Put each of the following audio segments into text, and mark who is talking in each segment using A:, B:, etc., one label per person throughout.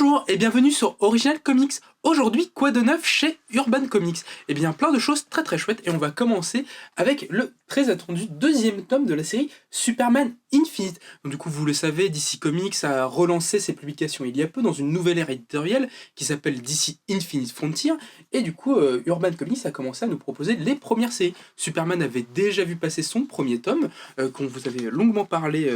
A: Bonjour et bienvenue sur Original Comics. Aujourd'hui, quoi de neuf chez Urban Comics? Eh bien, plein de choses très chouettes et on va commencer avec le très attendu deuxième tome de la série Superman Infinite. Donc, du coup, vous le savez, DC Comics a relancé ses publications il y a peu dans une nouvelle ère éditoriale qui s'appelle DC Infinite Frontier et du coup, Urban Comics a commencé à nous proposer les premières séries. Superman avait déjà vu passer son premier tome, qu'on vous avait longuement parlé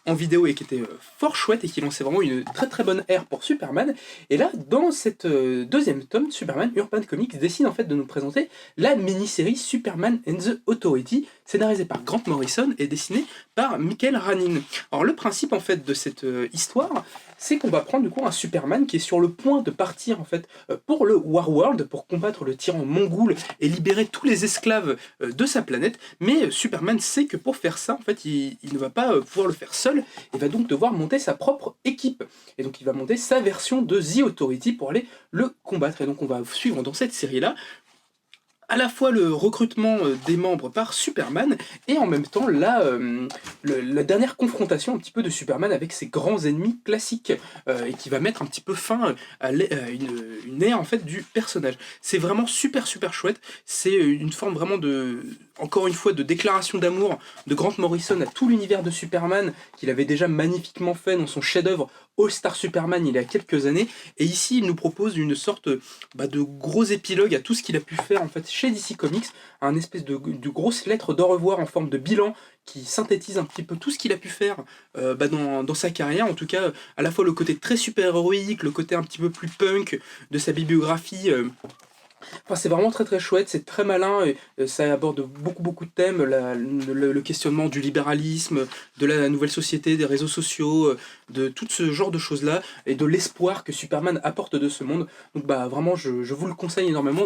A: en vidéo et qui était fort chouette et qui lançait vraiment une très bonne ère pour Superman. Et là, dans cette deuxième tome, Superman, Urban Comics décide en fait de nous présenter la mini-série Superman and the Authority, scénarisée par Grant Morrison et dessinée par Michael Ranin. Alors le principe en fait de cette histoire, c'est qu'on va prendre du coup un Superman qui est sur le point de partir en fait pour le Warworld, pour combattre le tyran mongol et libérer tous les esclaves de sa planète, mais Superman sait que pour faire ça, en fait, il ne va pas pouvoir le faire seul, et va donc devoir monter sa propre équipe. Et donc il va monter sa version de The Authority pour aller le combattre. Et donc on va suivre dans cette série-là à la fois le recrutement des membres par Superman et en même temps la dernière confrontation un petit peu de Superman avec ses grands ennemis classiques et qui va mettre un petit peu fin à une ère en fait du personnage. C'est vraiment super chouette, c'est une forme vraiment de, encore une fois, de déclaration d'amour de Grant Morrison à tout l'univers de Superman qu'il avait déjà magnifiquement fait dans son chef-d'œuvre All Star Superman il y a quelques années, et ici il nous propose une sorte de gros épilogue à tout ce qu'il a pu faire en fait chez DC Comics, un espèce de grosse lettre d'au revoir en forme de bilan qui synthétise un petit peu tout ce qu'il a pu faire dans sa carrière, en tout cas à la fois le côté très super-héroïque, le côté un petit peu plus punk de sa bibliographie. Enfin, c'est vraiment très chouette, c'est très malin, et ça aborde beaucoup de thèmes, le questionnement du libéralisme, de la nouvelle société, des réseaux sociaux, de tout ce genre de choses-là, et de l'espoir que Superman apporte de ce monde. Donc vraiment, je vous le conseille énormément.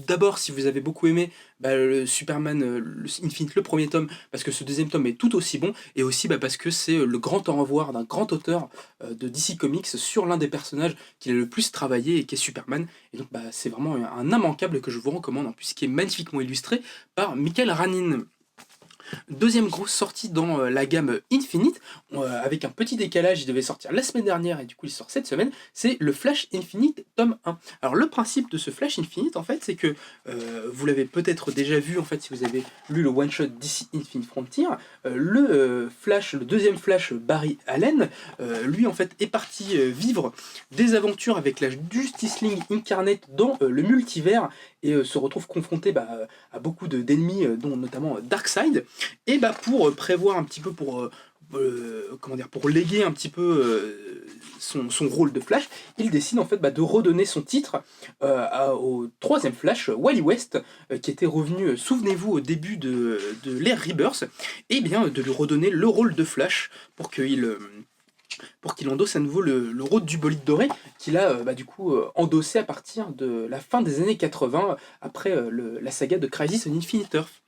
A: D'abord, si vous avez beaucoup aimé le Superman Infinite, le premier tome, parce que ce deuxième tome est tout aussi bon, et aussi parce que c'est le grand au revoir d'un grand auteur de DC Comics sur l'un des personnages qu'il a le plus travaillé et qui est Superman. Et donc c'est vraiment un immanquable que je vous recommande, en plus qui est magnifiquement illustré par Michael Ranin. Deuxième grosse sortie dans la gamme Infinite, avec un petit décalage, il devait sortir la semaine dernière et du coup il sort cette semaine, c'est le Flash Infinite tome 1. Alors le principe de ce Flash Infinite en fait, c'est que vous l'avez peut-être déjà vu en fait si vous avez lu le one shot DC Infinite Frontier, le deuxième Flash Barry Allen, lui en fait est parti vivre des aventures avec la Justice League Incarnate dans le multivers et se retrouve confronté à beaucoup d'ennemis, dont notamment Darkseid. Et pour prévoir un petit peu, pour léguer un petit peu son rôle de Flash, il décide en fait de redonner son titre au troisième Flash, Wally West, qui était revenu, souvenez-vous, au début de l'ère Rebirth, et bien de lui redonner le rôle de Flash pour qu'il endosse à nouveau le rôle du bolide doré qu'il a endossé à partir de la fin des années 80, après la saga de Crisis on Infinite Earth.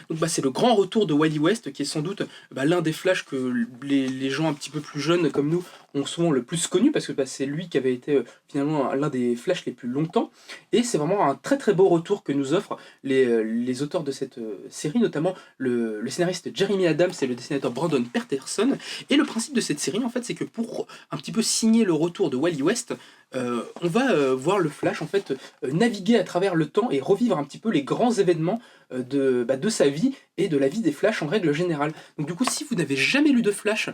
A: Donc c'est le grand retour de Wally West, qui est sans doute l'un des Flash que les gens un petit peu plus jeunes comme nous ont souvent le plus connu, parce que c'est lui qui avait été finalement l'un des Flash les plus longtemps, et c'est vraiment un très beau retour que nous offrent les auteurs de cette série, notamment le scénariste Jeremy Adams et le dessinateur Brandon Peterson. Et le principe de cette série en fait, c'est que pour un petit peu signer le retour de Wally West, on va voir le Flash en fait naviguer à travers le temps et revivre un petit peu les grands événements de sa vie et de la vie des Flash en règle générale. Donc du coup, si vous n'avez jamais lu de Flash,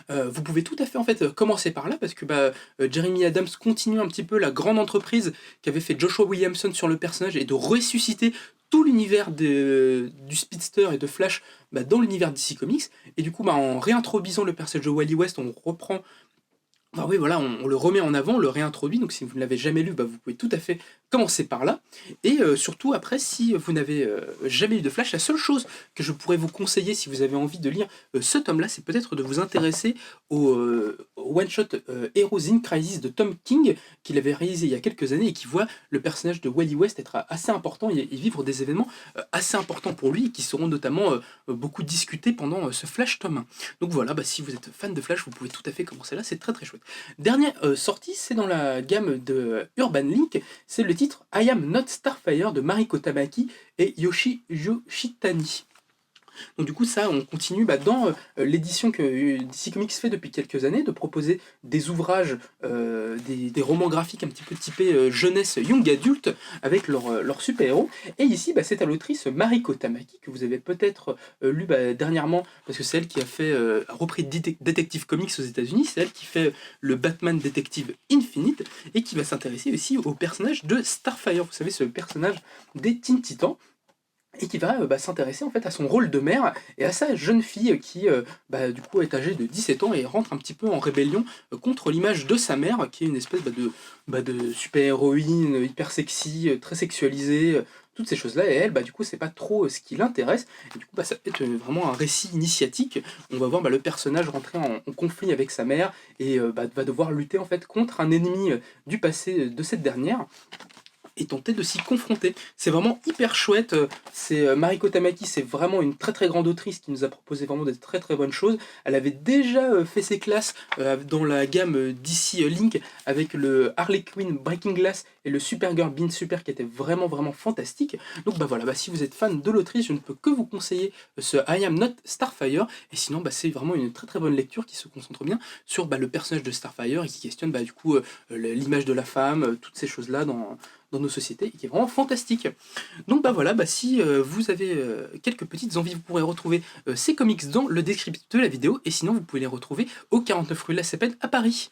A: vous pouvez tout à fait en fait commencer par là, parce que Jeremy Adams continue un petit peu la grande entreprise qu'avait fait Joshua Williamson sur le personnage, et de ressusciter tout l'univers du Speedster et de Flash dans l'univers DC Comics. Et du coup, en réintroduisant le personnage de Wally West, on reprend. On le remet en avant, on le réintroduit, donc si vous ne l'avez jamais lu, vous pouvez tout à fait commencer par là. Et surtout après, si vous n'avez jamais lu de Flash, la seule chose que je pourrais vous conseiller si vous avez envie de lire ce tome-là, c'est peut-être de vous intéresser au one-shot Heroes in Crisis de Tom King, qu'il avait réalisé il y a quelques années, et qui voit le personnage de Wally West être assez important et vivre des événements assez importants pour lui, et qui seront notamment beaucoup discutés pendant ce Flash tome 1. Donc voilà, si vous êtes fan de Flash, vous pouvez tout à fait commencer là, c'est très chouette. Dernière sortie, c'est dans la gamme de Urban Link, c'est le titre I Am Not Starfire de Mariko Tamaki et Yoshi Yoshitani. Donc du coup ça on continue dans l'édition que DC Comics fait depuis quelques années, de proposer des ouvrages, des romans graphiques un petit peu typés jeunesse, young adulte, avec leurs super-héros. Et ici c'est à l'autrice Mariko Tamaki, que vous avez peut-être lu dernièrement, parce que c'est elle qui a repris Detective Comics aux États-Unis, c'est elle qui fait le Batman Detective Infinite, et qui va s'intéresser aussi au personnage de Starfire, vous savez, ce personnage des Teen Titans, et qui va s'intéresser en fait à son rôle de mère et à sa jeune fille qui du coup est âgée de 17 ans et rentre un petit peu en rébellion contre l'image de sa mère, qui est une espèce de super-héroïne hyper sexy, très sexualisée, toutes ces choses-là. Et elle, du coup, c'est pas trop ce qui l'intéresse. Et du coup, ça peut être vraiment un récit initiatique. On va voir le personnage rentrer en conflit avec sa mère et va devoir lutter en fait contre un ennemi du passé de cette dernière et tenter de s'y confronter. C'est vraiment hyper chouette. C'est Mariko Tamaki, c'est vraiment une très très grande autrice qui nous a proposé vraiment des très très bonnes choses. Elle avait déjà fait ses classes dans la gamme DC Link avec le Harley Quinn Breaking Glass et le Supergirl Bean Super qui était vraiment vraiment fantastique. Donc voilà, si vous êtes fan de l'autrice, je ne peux que vous conseiller ce I Am Not Starfire. Et sinon, c'est vraiment une très très bonne lecture qui se concentre bien sur le personnage de Starfire et qui questionne du coup l'image de la femme, toutes ces choses-là dans nos sociétés, et qui est vraiment fantastique. Donc voilà, si vous avez quelques petites envies, vous pourrez retrouver ces comics dans le descriptif de la vidéo, et sinon vous pouvez les retrouver au 49 rue La Cépède à Paris.